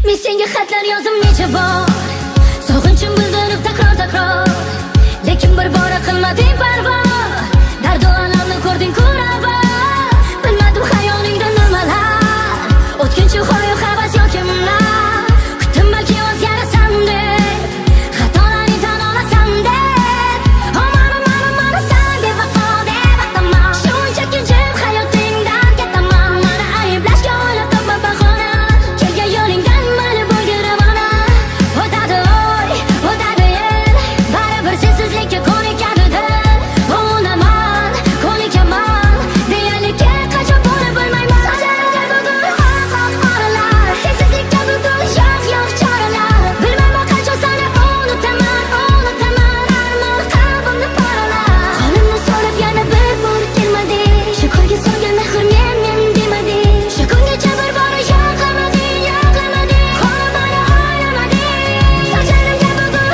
Men senga xatlar yozdim necha bor, sog'inchim bildirib takror lekin bir bora qilmading parvo. Dardu alamni ko'rding ko'rava, bilmadim xayolingda nimalar, o'tkinchi hoyu havas yoki kimlar. Kutdim balki o'zgarasan deb, xatolarni tan olasan deb, mana san deb vafo deb ataman. Shunchaki jim hayotingdan ketaman, mani ayblashga o'ylab topma bahona. Kelgan yo'lingdan mani bo'lgin ravona. O'tadi oy, o'tadi yil, baribir sensizlikka ko'nikadi dil. O'laman, ko'nikaman, deyarlikka qachon bo'lib bilmayman. So'zlarimga bugun oq oralar, sensizlikka bugun yo'q choralar. Bilmayman qachon seni unutaman, armon qalbimni poralar. Qo'limni so'rab yana bir bor kelmading, shu ko'yga solgan mehr men demading. Shu kungacha bir bora yo'qlamading, qo'limni o'ylamading. So'zlarimga bugun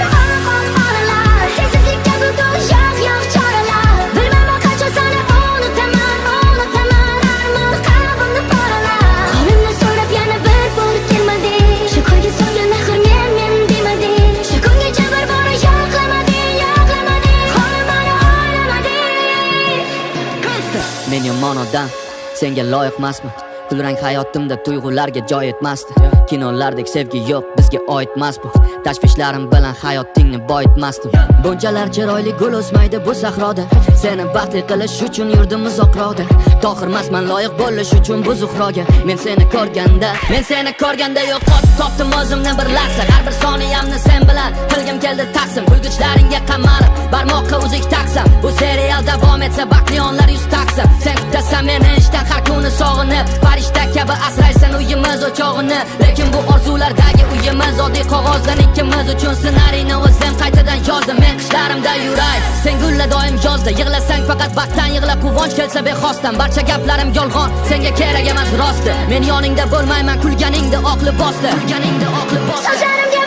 oq oralar, sensizlikka bugun yo'q choralar. Bilmayman qachon seni unutaman, armon qalbimni poralar. Qo'limni so'rab yana bir bor kelmading, shu ko'yga solgan mehr men demading. Shu kungacha bir bora yo'qlamading, qo'limni o'ylamading. Men yomon odam, senga loyiqmasman. Kulrang hayotimda tuyg'ularga joy etmasdi. Kinolardek sevgi yo'q, bizga oidmas bu. Tashvishlarim bilan hayotingni boyitmasdim. Bunchalar chiroyli gul o'smaydi bu sahroda. Seni baxtli qilish uchun yurdim uzoqroqda. Tohirmasman loyiq bo'lish uchun bu zuhroga. Men seni ko'rganda yo'qotib topdim o'zimni bir lahza. Har bir soniyamni sen bilan qilgim keldi taqsim. Kulgichlaringga qamalib, barmoqqa uzik taqsam. Bu serial davom etsa baxtli onlar yuz taqsa. Sen kutasan meni ishdan har kuni sog'inib, farishta kabi asraysan uyimiz o'chog'ini. Lekin bu orzulardagi uyimiz oddiy qog'ozdan ikkimiz uchun ssenariyni o'zim qaytadan yozdim. Men qishlarimda yuray, sen gulla doim yozda. Yig'lasang faqat baxtdan yig'la, quvonch kelsa bexosdan. Barcha gaplarim yolg'on, senga kerak emas rosti. Men yoningda bo'lmayman, kulganingda oq libosda. So'zlarimga